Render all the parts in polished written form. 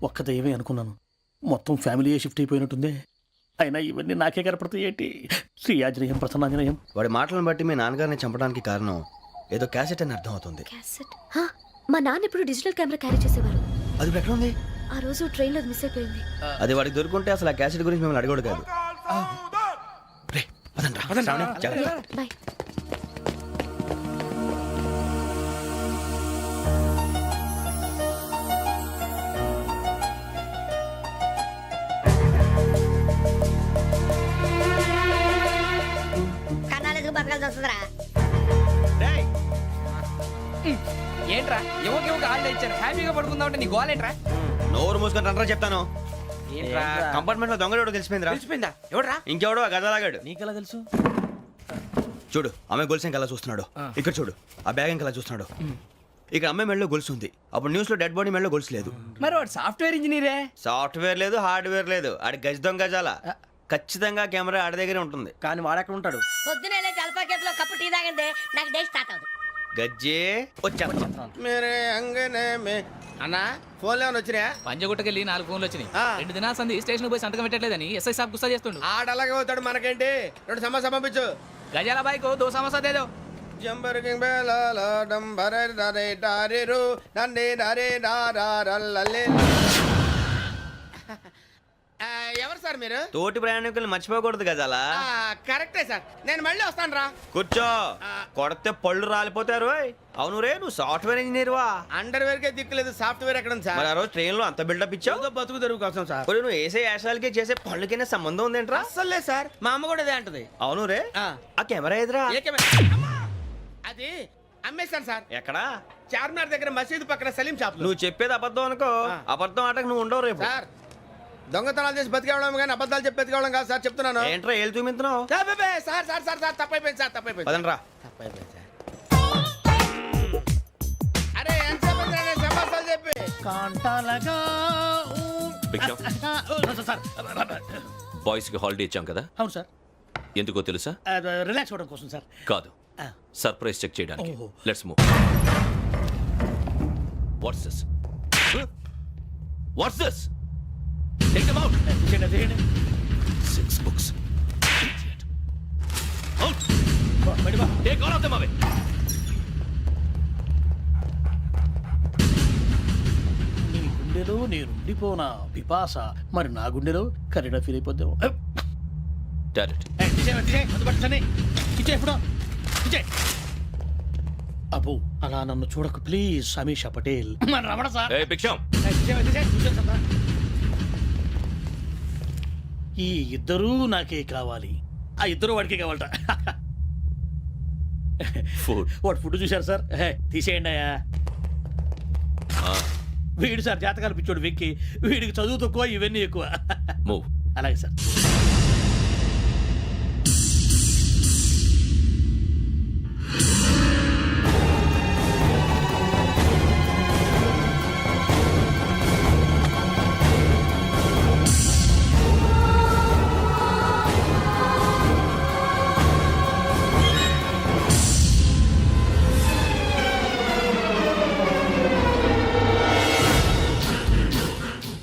ఒక్క దయ్యమే అనుకున్నాను, మొత్తం ఫ్యామిలీయే షిఫ్ట్ అయిపోయినట్టుందే. అయినా ఇవన్నీ నాకే కనపడతాయి ఏంటి? శ్రీయాజనయం ప్రసన్నాంజనయం. వాడి మాటలను బట్టి మీ నాన్నగారిని చంపడానికి కారణం ఏదో క్యాసెట్ అని అర్థం అవుతుంది. క్యాసెట్? మా నాన్న ఇప్పుడు డిజిటల్ కెమెరా క్యారీ చేసేవారు. అది ఇప్పుడు ఎక్కడ ఉంది? ఆ రోజు ట్రైన్ లో మిస్ అయిపోయింది. అది వాడికి దొరుకుంటే అసలు ఆ క్యాసెట్ గురించి మిమ్మల్ని అడగడు కాదు. రేయ్, పదండ్రా. శ్రావణి, జాగ్రత్త. బాయ్. కన్నాలకు బతకాల్సి వస్తుందిరా. రేయ్, ఏంట్రా ఎవరికి ఆళ్ళు ఇచ్చారు హ్యాపీగా పడుకుందాం అంటే నీ గోలేంట్రా? నోరు మూసుకొని రండ్రా చెప్తాను. ఏంట్రా కంపార్ట్మెంట్ లో దొంగడు తెలిసిపోయిందిరా. తెలిసిపోయిందా? ఎవడ్రా? ఇంకెవడో ఆ గదలాగాడు. నీకెలా తెలుసు? చూడు, ఆమె గొలుసు ఇంకలా చూస్తున్నాడు. ఇక్కడ చూడు, ఆ బ్యాగ్ ఇంకలా చూస్తున్నాడు. ఇక్కడ అమ్మాయి మెడలో గొలుసు ఉంది. అప్పుడు న్యూస్ లో డెడ్ బాడీ మెడలో గొలుసు లేదు. మరి వాడు సాఫ్ట్వేర్ ఇంజనీరే. సాఫ్ట్వేర్ లేదు, హార్డ్వేర్ లేదు. ఆడి గజ దొంగ గజాల. ఖచ్చితంగా కెమెరా ఆడి దగ్గరే ఉంటుంది. కానీ వాడెక్కడ ఉంటాడు? పొద్దునే లేచి అల్పా కేఫ్లో కప్పు టీ తాగండి, నాకు డే స్టార్ట్ అవుతుంది. గజ్జే వచ్చా. మేరే అంగనే మే అన్నా ఫోన్లో వచ్చినా పంజగుట్టకెళ్ళి 4 ఫోన్లు వచ్చినాయి. 2 దినాల సంది స్టేషన్ పోయి సంతకం పెట్టలేదని ఎస్ఐ సాబ్ గుస్తా చేస్తుండు. ఆడలాగే పోతాడు, మనకేంటి? 2 సమస్య పంపించు. గజాల బైక్ 2 సమస్య దేదో. జంబరకింగ్ బేలాల డంబరే డరే డారిరు నందే డరే డారల్లలే. ఎవరు సార్ మీరు? తోటి ప్రయాణికుల్ని మర్చిపోకూడదు గజాల. కరెక్టే సార్, నేను మళ్ళీ వస్తాను రా. కూర్చో, కొడితే పళ్ళు రాలిపోతారు. అవును రే, నువ్వు సాఫ్ట్వేర్ ఇంజనీర్ వా? అండర్వేర్ కే దిక్కులేదు, సాఫ్ట్వేర్ ఎక్కడ ఉంది సార్? మరి ఆ రోజు ట్రైన్ లో అంత బిల్డప్ ఇచ్చావు. బతుకు తెరుగు కోసం సార్. మరి నువ్వు వేసే యాశాలకి చేసే పళ్ళకైనా సంబంధం ఉందేంట్రా? అస్సలే సార్, మా అమ్మ కూడా అదే అంటది. అవును రే, ఆ. ఆ కెమెరా ఎదురా? ఏ కెమెరా? అమ్మా! అది అమ్మేశాను సార్. ఎక్కడా? చార్మినార్ దగ్గర మసీదు పక్కన సలీం షాప్ లో. నువ్వు చెప్పేది అబద్ధం అనుకో. అబద్ధం ఆటకు నువ్వు ఉండవు రేపు. సార్, దొంగతనాలు చేసి బతికేవడం కానీ అబద్ధాలు చెప్పి బతికేవడం కాదు సార్, చెప్తున్నాను. ఏంట్రా ఏళ్ళు చూపించినావు? Sir sir sir sir sir తప్పైపోయింది సార్, తప్పైపోయింది. పదండ్రా. తప్పైపోయింది సార్. అరే ఎంతసేపు అయిందిరా నేను సమాసాలు చెప్పి? కాంటాలగా బాయ్స్ కి హాలిడే ఇచ్చాం కదా, అవును సార్. ఎందుకో తెలుసా? రిలాక్స్ అవ్వడం కోసం సార్. కాదు, సర్ప్రైజ్ చెక్ చేయడానికి. ఓహో. Let's move. What's this? What's this? Take them out. 6 books. Out. Take all of them away. నీ గుండెలో నేనుండిపోనా పిపాస, మరి నా గుండెలో కరీడా ఫీల్ అయిపోద్దాము. Direct. అబ్బో, అలా నన్ను చూడకు please. Sameesha Patel. Ramana sir. Hey, Biksham. ఈ ఇద్దరూ నాకే కావాలి. ఆ ఇద్దరు వాడికే కావాలట. Food. వాడు ఫుడ్ చూశారు సార్. తీసేయండి అయ్యా. వీడు సార్ జాతకాలు పిచ్చోడు వెక్కి, వీడికి చదువు తక్కువ, ఇవన్నీ ఎక్కువ. Move. అలాగే సార్.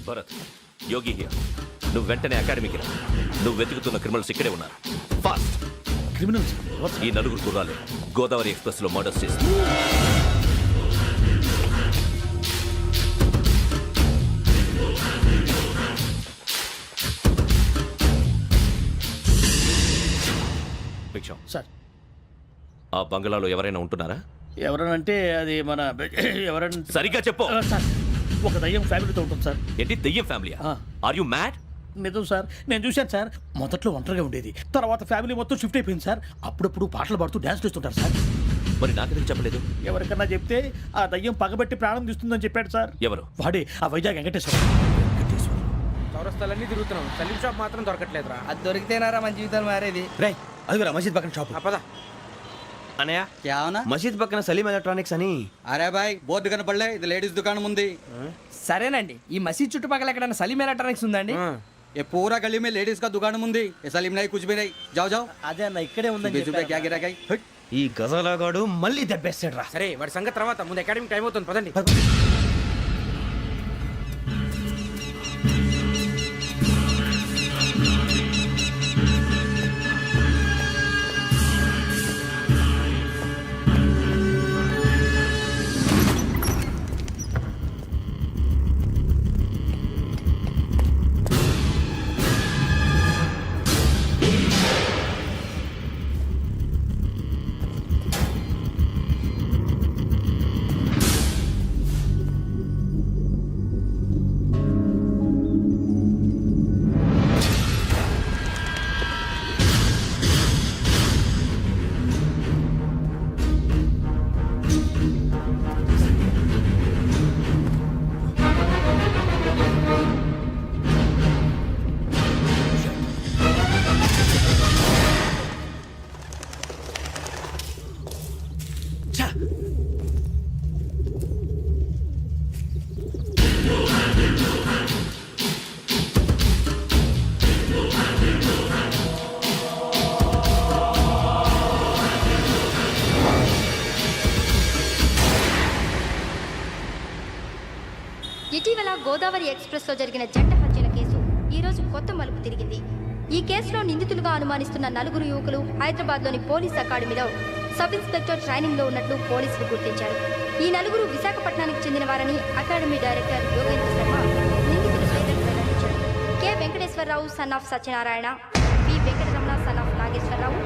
Bharat, Yogi here. నువ్వు వెంటనే అకాడమీకి రా. నువ్వు వెతుకుతున్న క్రిమినల్స్ ఇక్కడే ఉన్నారు. ఫాస్ట్. క్రిమినల్స్? ఈ 4 గుర్రాలు గోదావరి ఎక్స్ప్రెస్ లో మర్డర్స్ చేసి సార్, ఆ బంగ్లాలో ఎవరైనా ఉంటున్నారా? ఎవరనంటే అది మన ఎవరంటే సరిగ్గా చెప్పు. సార్, ఒక దయ్యం ఫ్యామిలీతో ఉంటుంది సార్. ఏంటి దెయ్యం ఫ్యామిలీ? Are you mad? నిజం సార్, నేను చూశాను సార్. మొదట్లో ఒంటరిగా ఉండేది, తర్వాత ఫ్యామిలీ మొత్తం షిఫ్ట్ అయిపోయింది సార్. అప్పుడప్పుడు పాటలు పాడుతూ డ్యాన్స్ చేస్తుంటారు సార్. మరి నాకెందుకు చెప్పలేదు? ఎవరికన్నా చెప్తే ఆ దయ్యం పగబెట్టి ప్రాణం తీస్తుందని చెప్పాడు సార్. ఎవరు? వాడే, ఆ వైజాగ్ వెంకటేశ్వర. చౌరస్తాలన్నీ తిరుగుతున్నాం, సలీం షాప్ మాత్రం దొరకట్లేదురా. అది దొరికితేనారా మన జీవితాలు మారేది. రేయ్, అదిగురా మసీద్ పక్కన షాప్. పదా. అనయ్య, क्या होना? మసీద్ పక్కన సలీం ఎలక్ట్రానిక్స్ అని. అరే బాయ్, బోర్డు కనపడలే, ఇది లేడీస్ దుకాణం ఉంది. సరేనండి, ఈ మసీద్ చుట్టుపక్కల ఎక్కడైనా సలీం ఎలక్ట్రానిక్స్ ఉందండి? ये पूरा गली में लेडीज का दुकान मुंदी, ये सलीम नहीं कुछ भी नहीं. जाओ जाओ. అదే అన్న ఇక్కడే ఉందని बीस रुपए क्या गिरा गई? ఈ గజాలగాడు మళ్ళీ దెబ్బేస్తాడు రా. సరే, వాడి సంగతి తర్వాత, ముందు అకాడమిక్ టైం అవుతుంది, పదండి. ఇటీవల గోదావరి ఎక్స్ప్రెస్లో జరిగిన జంట హత్యల కేసు ఈ రోజు కొత్త మలుపు తిరిగింది. ఈ కేసులో నిందితులుగా అనుమానిస్తున్న 4 యువకులు హైదరాబాద్లోని పోలీస్ అకాడమీలో సబ్ ఇన్స్పెక్టర్ ట్రైనింగ్లో ఉన్నట్లు పోలీసులు గుర్తించారు. ఈ 4 విశాఖపట్నానికి చెందిన వారని అకాడమీ డైరెక్టర్ యోగేంద్ర శర్మ నిందితుల పేర్లను వెల్లడించారు. K Venkateswara Rao son of Satyanarayana, P Venkataramana son of Nageswara Rao,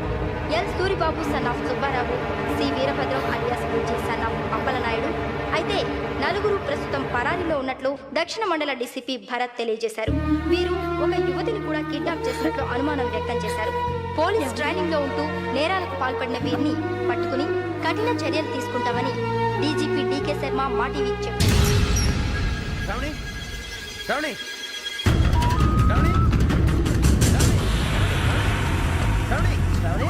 L Suribabu son of Subba Rao, C Veerabhadram alias Bujji son of Appalanaidu. అయితే 4 ప్రస్తుతం పరారీలో ఉన్నట్లు దక్షిణ మండల డీసీపీ భరత్ తెలియజేశారు. వీరు ఒక యువతిని కూడా కిడ్నాప్ చేసినట్లు అనుమానం వ్యక్తం చేశారు. పోలీస్ ట్రైనింగ్ లో ఉంటూ నేరాలకు పాల్పడిన వీరిని పట్టుకుని కఠిన చర్యలు తీసుకుంటామని డీజీపీ డీకే శర్మ మా టీవీకి చెప్పారు. శ్రావణి శ్రావణి శ్రావణి శ్రావణి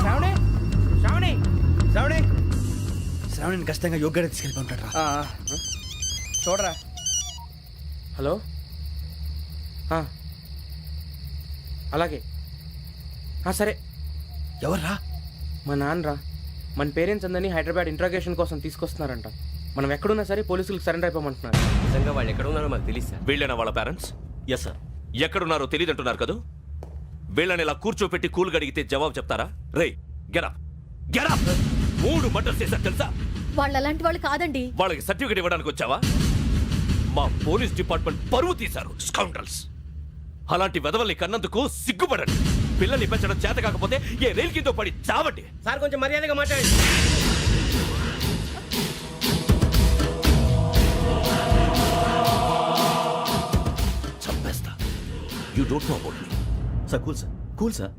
శ్రావణి శ్రావణి శ్రావణి శ్రావణిని ఖచ్చితంగా యోగ్యత తీసుకెళ్ళి ఉంటాడు రా. చూడరా. హలో అలాగే సరే. ఎవర్రా? మా నాన్నరా. మన పేరెంట్స్ అందరినీ హైదరాబాద్ ఇంట్రాగేషన్ కోసం తీసుకొస్తున్నారంట. మనం ఎక్కడున్నా సరే పోలీసులకు సరెండర్ అయిపోమంటున్నారు. నిజంగా వాళ్ళు ఎక్కడ ఉన్నారో మాకు తెలియదు సార్. వీళ్ళైనా వాళ్ళ పేరెంట్స్? Yes sir. ఎక్కడున్నారో తెలియదంటున్నారు కదా. వీళ్ళని ఇలా కూర్చోపెట్టి కూల్ గడిగితే జవాబు చెప్తారా? రేయ్ గెటప్ గెటప్. 3 మర్డర్స్ చేశారు తెలుసా? వాళ్ళు అలాంటి వాళ్ళు కాదండి. వాళ్ళకి సర్టిఫికేట్ ఇవ్వడానికి వచ్చావా? మా పోలీస్ డిపార్ట్మెంట్ పరువు తీశారు స్కౌండ్రల్స్. అలాంటి వెధవల్ని కన్నందుకు సిగ్గుపడండి. పిల్లల్ని పెంచడం చేత కాకపోతే ఏ రైలు కింద పడి చావండి. సార్ కొంచెం మర్యాదగా మాట్లాడండి. చంపేస్తా. You don't know about me. Sir cool sir.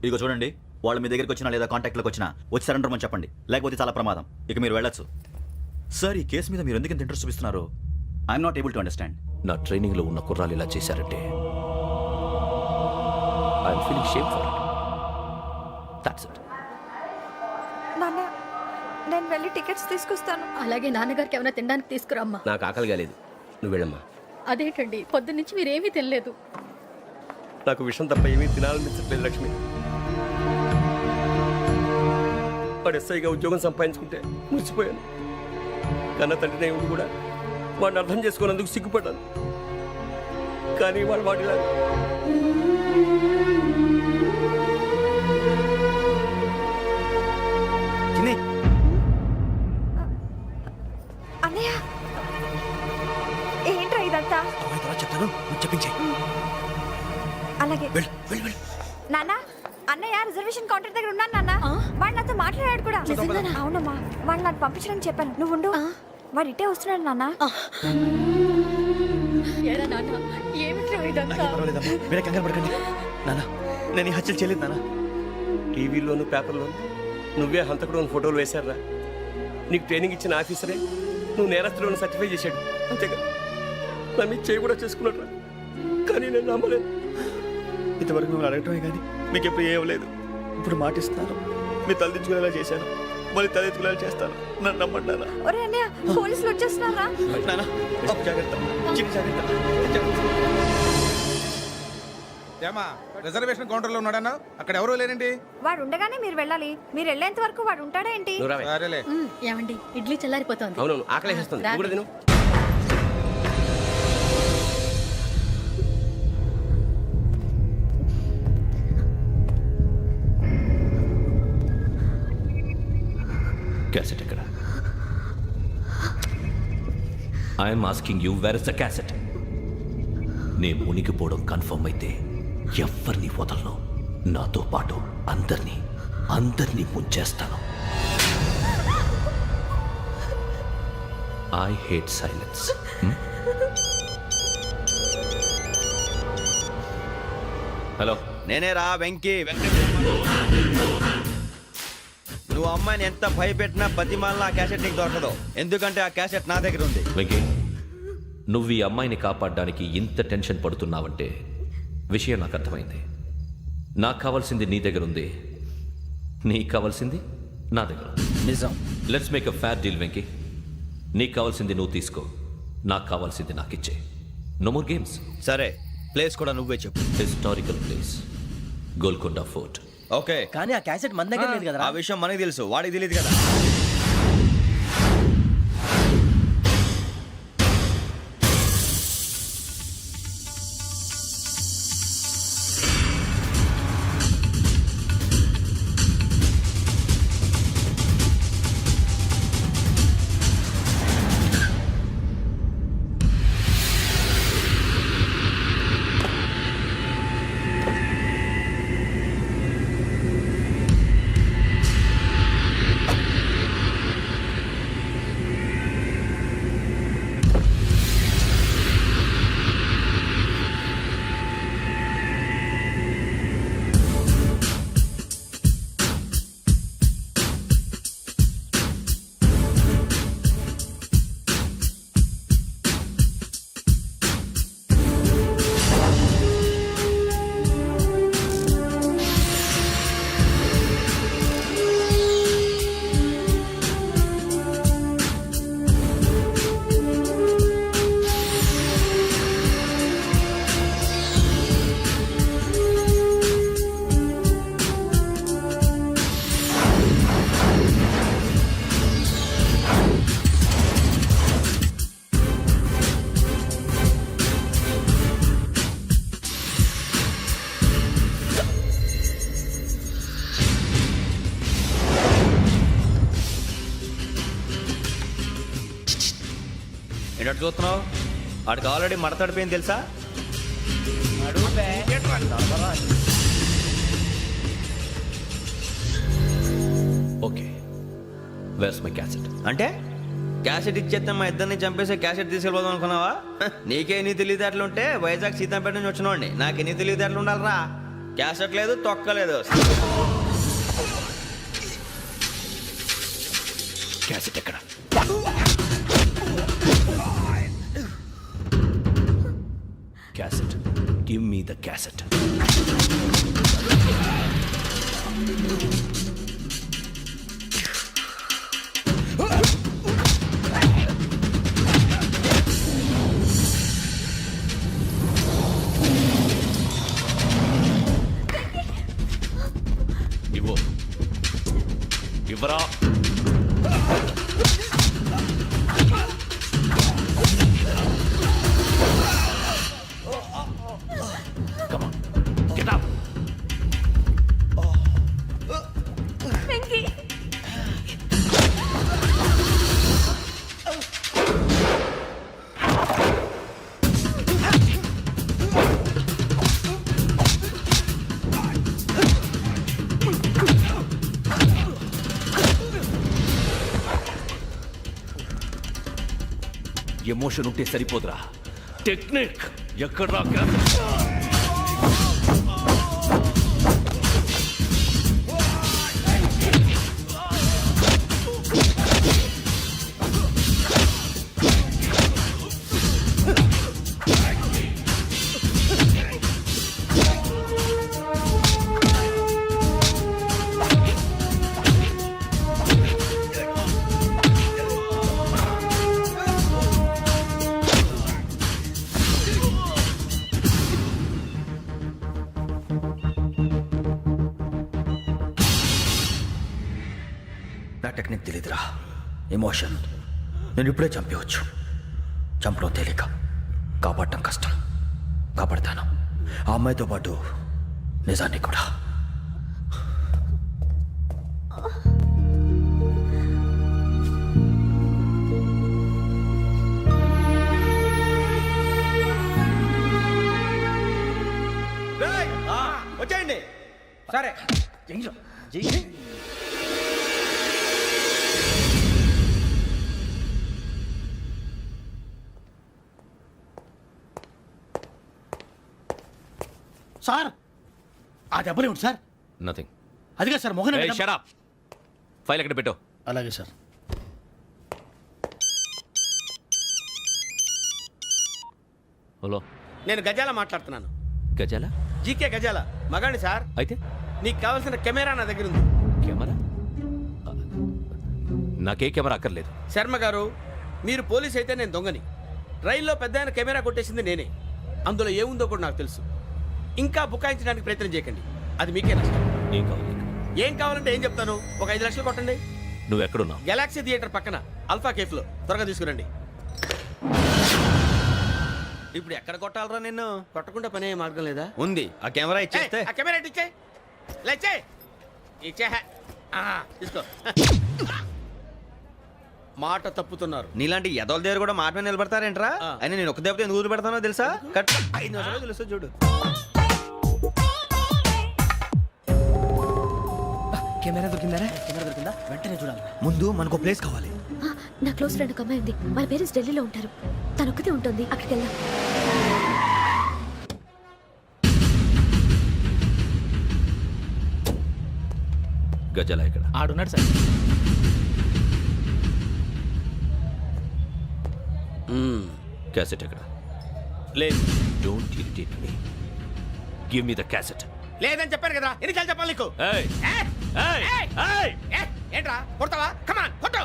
ఇదిగో చూడండి, వాళ్ళు మీ దగ్గరికి వచ్చినా లేదా కాంటాక్ట్లోకి వచ్చినా వచ్చి సరెండర్ అని చెప్పండి, లేకపోతే చాలా ప్రమాదం. ఇక మీరు వెళ్ళొచ్చు. సార్, ఈ కేసు మీద మీరు ఎందుకు ఇంత ఇంట్రెస్ట్ చూపిస్తున్నారు? I'm not able to understand. నా ట్రైనింగ్ లో ఉన్న కుర్రాలు ఇలా చేశారంటే I'm feeling shame for it. That's it. నాన్న, నేను వెళ్ళి టికెట్స్ తీసుకొస్తాను. అలాగే నాన్నగారికి ఏమైనా తినడానికి తీసుకురమ్మా. నాకు ఆకలి కాలేదు, నువ్వు వెళ్ళమ్మా. అదేంటండి, పొద్దున్నుంచి మీరేమీ తినలేదు. నాకు విషయం తప్ప ఏమీ తినాలనిపించట్లేదు లక్ష్మి. వాడు ఎస్ఐగా ఉద్యోగం సంపాదించుకుంటే మురిసిపోయాను. కన్న తండ్రినే ఉండి కూడా వాడిని అర్థం చేసుకున్నందుకు సిగ్గుపడ్డాను. కానీ వాడిలా అన్నయ్య, ఏంట్రా ఇదంతా? చెప్తాను, చెప్పించే. అలాగే నాన్న, అన్నయ్య రిజర్వేషన్ కౌంటర్ దగ్గర ఉన్నాను నాన్న. వాడు నాతో మాట్లాడాడు కూడా. అవునమ్మా, వాడు నాకు పంపించడానికి చెప్పాను. నువ్వు ఉండు, వాడు ఇటే వస్తున్నాడు నాన్న. మీరే కంగారు పడకండి నాన్న. నేను ఈ హత్యలు చేయలేదు నాన్న. టీవీలోను పేపర్లోను నువ్వే హంతకుడు ఫోటోలు వేశారా? నీకు ట్రైనింగ్ ఇచ్చిన ఆఫీసరే నువ్వు నేరస్తులను సర్టిఫై చేశాడు. అంతేగా నన్ను చేయి కూడా చేసుకున్నాడు. కానీ నేను నమ్మలేదు. ఇంతవరకు మిమ్మల్ని అడగటమే కానీ మీకు ఎప్పుడు ఏమలేదు. ఇప్పుడు మాటిస్తున్నాను, మీరు తలదించుకునేలా చేశాను, మళ్ళీ తలెత్తుకునేలా చేస్తాను. నన్ను నమ్మండి నాన్న. పోలీసులు వచ్చేస్తున్నారా? నాన్న, జాగ్రత్త, చిన్న జాగ్రత్త. ఏమా రిజర్వేషన్ కౌంటర్ లో ఉన్నాడన్నా? అక్కడ ఎవరూ లేనండి. వాడు ఉండగానే మీరు వెళ్ళాలి. మీరు వెళ్ళేంత వరకు వాడు ఉంటాడా ఏంటి? సరేలే. ఏమండి, ఇడ్లీ చల్లారిపోతుంది. అవును, ఆకలి వేస్తుంది. నువ్వు కూడా తిను. క్యాసెట్ ఎక్కడ? I'm asking you, where is the cassette? నే మునిగిపోవడం కన్ఫర్మ్ అయితే ఎవరిని వదలను. నాతో పాటు అందరినీ ముంచేస్తాను. I hate silence. హలో, నేనేరా వెంకీ. నువ్వు అమ్మాయిని ఎంత భయపెట్టినా బతిమాలినా ఆ క్యాసెట్ నీకు దొరకదు. ఎందుకంటే ఆ క్యాసెట్ నా దగ్గర ఉంది. వెంకీ, నువ్వు ఈ అమ్మాయిని కాపాడడానికి ఇంత టెన్షన్ పడుతున్నావంటే విషయం నాకు అర్థమైంది. నాకు కావాల్సింది నీ దగ్గర ఉంది, నీకు కావాల్సింది నా దగ్గర ఉంది. నిజం. Let's make a fair deal Venky. నీకు కావాల్సింది నువ్వు తీసుకో, నాకు కావాల్సింది నాకు ఇచ్చే. No more games. సరే, ప్లేస్ కూడా నువ్వే చెప్పు. Historical place, Golconda fort. Okay, కానీ ఆ క్యాసెట్ మన దగ్గర లేదు కదా. ఆ విషయం మనకి తెలుసు, వాడికి తెలియదు కదా. ఏంటట్టు చూస్తున్నావు? వాడికి ఆల్రెడీ మడతడిపోయింది తెలుసా? Okay, where's my cassette? అంటే క్యాసెట్ ఇచ్చేస్తే మా ఇద్దరిని చంపేసి క్యాసెట్ తీసుకెళ్ళిపోదాం అనుకున్నావా? నీకే ఎన్ని తెలివితేటలు ఉంటే వైజాగ్ సీతంపేట నుంచి వచ్చినోడిని నాకు ఎన్ని తెలివితేటలు ఉండాలరా? క్యాసెట్ లేదు, తొక్కలేదు. క్యాసెట్ ఎక్కడ? Cassette, give me the cassette. ఇవ్వు, ఇవ్వరా. Come on, get up. Emotion ఉంటే సరిపోదురా, టెక్నిక్ ఎక్కడ? నా టెక్నిక్ తెలీదురా, ఎమోషన్. నేను ఇప్పుడే చంపేవచ్చు. చంపడం తేలిక, కాపాడటం కష్టం. కాపాడతాను ఆ అమ్మాయితో పాటు నిజాన్ని కూడా. వచ్చేయండి. సరే, సార్ ఆ దెబ్బలేమిటి సార్? నథింగ్. అదిగా sir Mohan. Shut up. File ఎక్కడ పెట్టు? అలాగే సార్. హలో, నేను గజాల మాట్లాడుతున్నాను. గజాల? జీకే గజాల మగాండి సార్. అయితే నీకు కావాల్సిన కెమెరా నా దగ్గర ఉంది. కెమెరా? నాకే కెమెరా అక్కర్లేదు. శర్మ గారు, మీరు పోలీస్ అయితే నేను దొంగని. రైల్లో పెద్ద ఆయన కెమెరా కొట్టేసింది నేనే. అందులో ఏముందో కూడా నాకు తెలుసు. ఇంకా బుకాయించడానికి ప్రయత్నం చేయకండి, అది మీకే నష్టం. ఏం కావాలి నీకు? ఏం కావాలంటే ఏం చెప్తాను, ఒక 5 లక్షలు కొట్టండి. నువ్వెక్కడున్నావు? గెలాక్సీ థియేటర్ పక్కన అల్ఫా కేఫ్లో. త్వరగా తీసుకురండి. ఇప్పుడు ఎక్కడ కొట్టాలరా నిన్ను? కొట్టకుండా పనే మార్గం లేదా? ఉంది, ఆ కెమెరా ఇచ్చేస్తే. ఆ కెమెరా ఇచ్చే లేచే ఇచ్చే తీసుకో. మాట తప్పుతున్నారు. నీలాంటి ఎదల దగ్గర కూడా మాట మీద నిలబడతారేంట్రా? అయినా నేను ఒక దెబ్బతో ఎందుకు ఊరు పెడతానో తెలుసా? కట్ 5 నిమిషాలు తెలుసు చూడు. కెమెరా దొరికిందా? వెంటనే చూడాలి. ముందు మనకు ప్లేస్ కావాలి. నా క్లోజ్ ఫ్రెండ్ ఒక అమ్మాయి ఉంది. వాళ్ళ పేరెంట్స్ ఢిల్లీలో ఉంటారు. తను ఒక్కతే ఉంటుంది. అక్కడికి వెళ్దాం. గజాల ఇక్కడ ఆడున్నాడు సార్. క్యాసెట్ ఎక్కడ? లేదు. Don't irritate me. Give me the cassette. లేదని చెప్పాను కదా, ఎన్నిసార్లు చెప్పాలి నీకు? ఏయ్ ఏయ్ ఏయ్ ఏంట్రా కొడతావా? కమాన్ కొట్టు.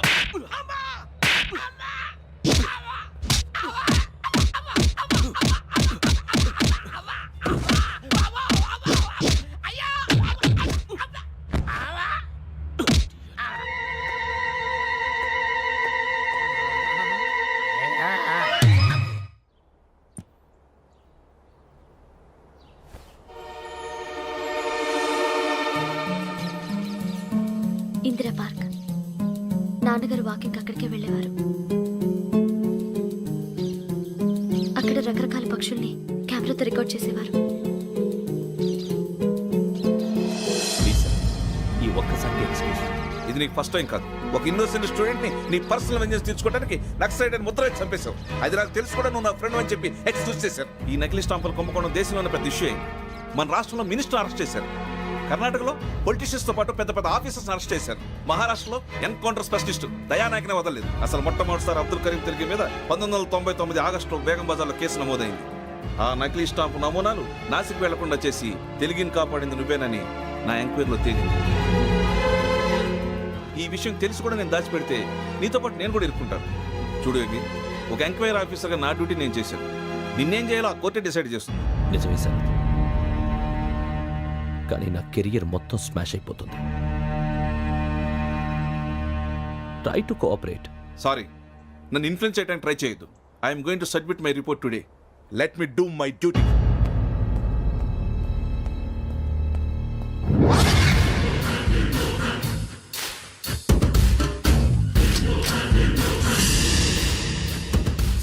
ఇందిరా పార్క్. నాన్నగారు వాకింగ్ అక్కడికే వెళ్ళేవారు. అక్కడ రకరకాల పక్షుల్ని కెమెరాతో రికార్డ్ చేసేవారు. ప్లీజ్ సార్, ఈ ఒక్కసారి ఎక్స్క్యూజ్. ఇది నీకు ఫస్ట్ టైం కాదు. ఒక ఇన్నోసెంట్ స్టూడెంట్ ని నీ పర్సనల్ వెంజెన్స్ తీర్చుకోవడానికి నక్సలైట్ అని ముద్ర వేసి చంపేశావు. అది నాకు తెలుసు కూడా నువ్వు నా ఫ్రెండ్ అని చెప్పి ఎక్స్క్యూజ్ చేశారు. ఈ నకిలీ స్టాంపులు కుంభకోణం దేశంలో ఉన్న పెద్ద ఇష్యూ అయింది. మన రాష్ట్రంలో మినిస్టర్ అరెస్ట్ చేశారు. కర్ణాటకలో పొలిటీషియన్స్ తో పాటు పెద్ద పెద్ద ఆఫీసర్స్ అరెస్ట్ చేశారు. మహారాష్ట్రలో ఎన్కౌంటర్ స్పెషలిస్ట్ దయానాయకనే వదలలేదు. అసలు మొట్టమొదటిసారి అబ్దుల్ కరీం తిరిగి మీద 1999 ఆగస్టులో బేగం బజార్లో కేసు నమోదైంది. ఆ నకిలీ స్టాంపు నమూనాలు నాసిక్ వెళ్లకుండా చేసి తెలుగుని కాపాడింది నువ్వేనని నా ఎంక్వైరీలో తేలింది. ఈ విషయం తెలిసి కూడా నేను దాచిపెడితే నీతో పాటు నేను కూడా ఇరుక్కుంటాను. చూడు యోగి, ఒక ఎంక్వైరీ ఆఫీసర్గా నా డ్యూటీ నేను చేశాను. నిన్నేం చేయాలో ఆ కోర్టే డిసైడ్ చేస్తుంది. నిజమే సార్, కానీ నా కెరియర్ మొత్తం స్మాష్ అయిపోతుంది. Try to cooperate. సారీ, నన్ను ఇన్ఫ్లుయెన్స్ చేయడానికి ట్రై చేయొద్దు. I'm going to submit my report today. Let me do my duty.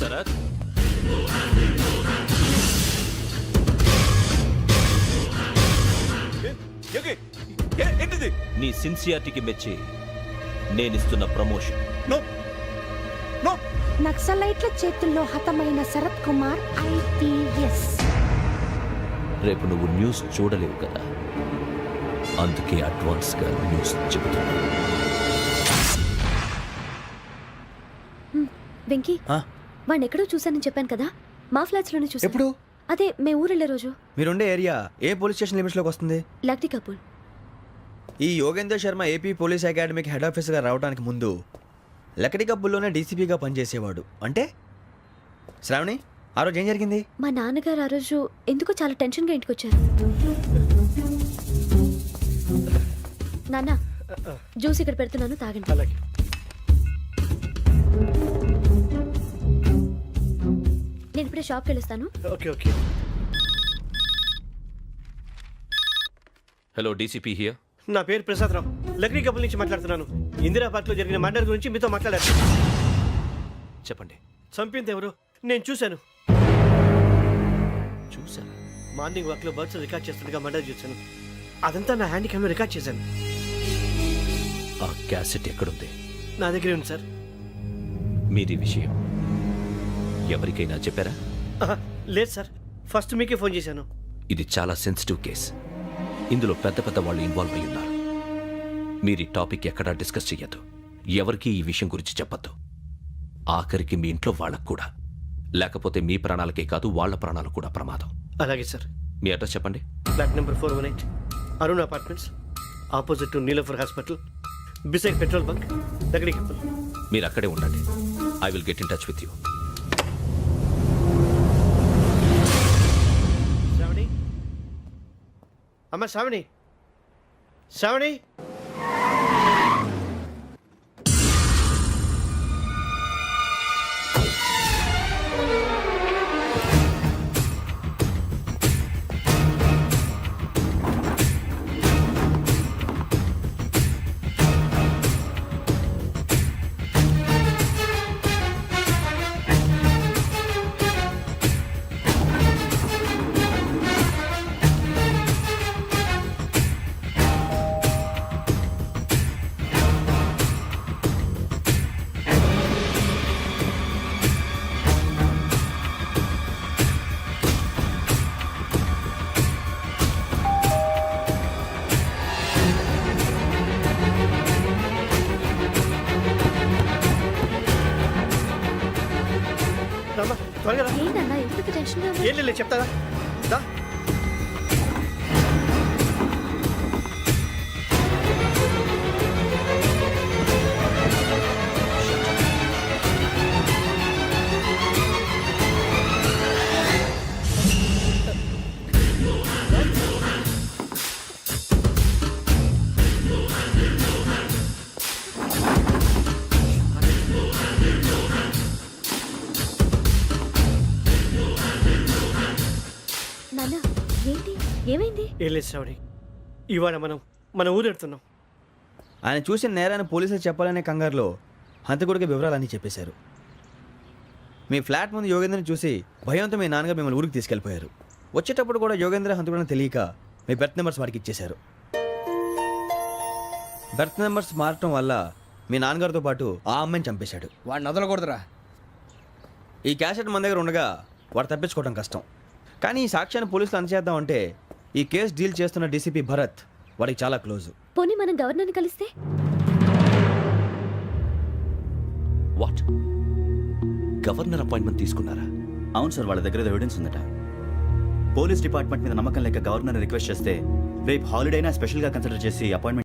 Sharath, ఏంటిది? నీ సిన్సియారిటీకి మెచ్చి నేనిస్తున్న ప్రమోషన్. No no. నక్సలైట్ల చేతుల్లో హతమైన శరత్ కుమార్ IPS. రేపు నువ్వు న్యూస్ చూడలేవు కదా, అందుకే అడ్వాన్స్గా న్యూస్ చెబుతున్నా. వెంకీ, వాడిని ఎక్కడో చూశానని చెప్పాను కదా, మా ఫ్లాట్స్ లోనే చూసాను. ఎప్పుడు? అదే మేము ఊరెళ్ళే రోజు. మీరుండే ఏరియా ఏ పోలీస్ స్టేషన్ లిమిట్స్ లోకి వస్తుంది? లక్టీ కపూర్. ఈ యోగేందర్ శర్మ ఏపీ పోలీస్ అకాడమీకి హెడ్ ఆఫీసర్గా రావడానికి ముందు లకడి కబ్బుల్లోనే డీసీపీగా పనిచేసేవాడు. అంటే శ్రావణి, ఆ రోజు ఏం జరిగింది? మా నాన్నగారు ఆ రోజు ఎందుకో చాలా టెన్షన్గా ఇంటికి వచ్చారు. నాన్న, జ్యూస్ ఇక్కడ పెడుతున్నాను, తాగండి. నేను ఇప్పుడే షాప్కి వెళ్ళొస్తాను. Okay okay. Hello, DCP here. నా పేరు ప్రసాదరావు, లక్డీ కపుల్ నుంచి మాట్లాడుతున్నాను. ఇందిరా పార్క్లో జరిగిన మర్డర్ గురించి మీతో మాట్లాడారు. చెప్పండి. చంపింది ఎవరు? నేను చూశాను. చూశాను. మార్నింగ్ వాక్లో బర్డ్స్ రికార్డ్ చేస్తుండగా మర్డర్ చూశాను. అదంతా నా హ్యాండ్ క్యామ్లో రికార్డ్ చేశాను. ఆ క్యాసెట్ ఎక్కడుంది? నా దగ్గరే ఉంది సార్. మీది విషయం ఎవరికైనా చెప్పారా? లేదు సార్, ఫస్ట్ మీకే ఫోన్ చేశాను. ఇది చాలా సెన్సిటివ్ కేస్. ఇందులో పెద్ద పెద్ద వాళ్ళు ఇన్వాల్వ్ అయి ఉన్నారు. మీరు ఈ టాపిక్ ఎక్కడా డిస్కస్ చెయ్యొద్దు. ఎవరికి ఈ విషయం గురించి చెప్పొద్దు. ఆఖరికి మీ ఇంట్లో వాళ్ళకు కూడా. లేకపోతే మీ ప్రాణాలకే కాదు, వాళ్ళ ప్రాణాలు కూడా ప్రమాదం. అలాగే సార్. మీ అడ్రస్ చెప్పండి. Flat number 418, Arun apartments, opposite to Niloufer hospital, beside petrol bunk దగ్గరికి మీరు అక్కడే ఉండండి. I will get in touch with you. Shravani, అమ్మ శ్రావణి, శ్రావణి. రామ్మా, త్వరగా రా. ఏంటన్నా ఎందుకు టెన్షన్ ఏం లేదు చెప్తారా దా. నాన్న ఏంటి ఏమైంది? ఏం లేదు శ్రావణి, ఇవాళ మనం మన ఊరు వెళ్తున్నాం. ఆయన చూసిన నేరాన్ని పోలీసులు చెప్పాలనే కంగారులో హంతకుడికి వివరాలన్నీ చెప్పేశారు. మీ ఫ్లాట్ ముందు యోగేంద్రని చూసి భయంతో మీ నాన్నగారు మిమ్మల్ని ఊరికి తీసుకెళ్ళిపోయారు. వచ్చేటప్పుడు కూడా యోగేంద్ర హంతకుడని తెలియక మీ బెర్త్ నెంబర్స్ వాడికి ఇచ్చేశారు. బెర్త్ నెంబర్స్ మారటం వల్ల మీ నాన్నగారితో పాటు ఆ అమ్మాయిని చంపేశాడు. వాడిని వదలకూడదురా. ఈ క్యాసెట్ మన దగ్గర ఉండగా వాడు తప్పించుకోవడం కష్టం. కానీ ఈ సాక్ష్యాన్ని పోలీసులు అందజేద్దామంటే ఈ కేసు డీల్ చేస్తున్న డీసీపీ భరత్ వాడికి చాలా క్లోజు. పోనీ మనం గవర్నర్ని కలిస్తే? వాట్? గవర్నర్ అపాయింట్మెంట్ తీసుకున్నారా? అవును సార్, వాళ్ళ దగ్గర ఎవిడెన్స్ ఉందట. పోలీస్ డిపార్ట్మెంట్ మీద నమ్మకం లేక గవర్నర్ రిక్వెస్ట్ చేస్తే రేపు హాలిడేనా స్పెషల్గా కన్సిడర్ చేసి అపాయింట్మెంట్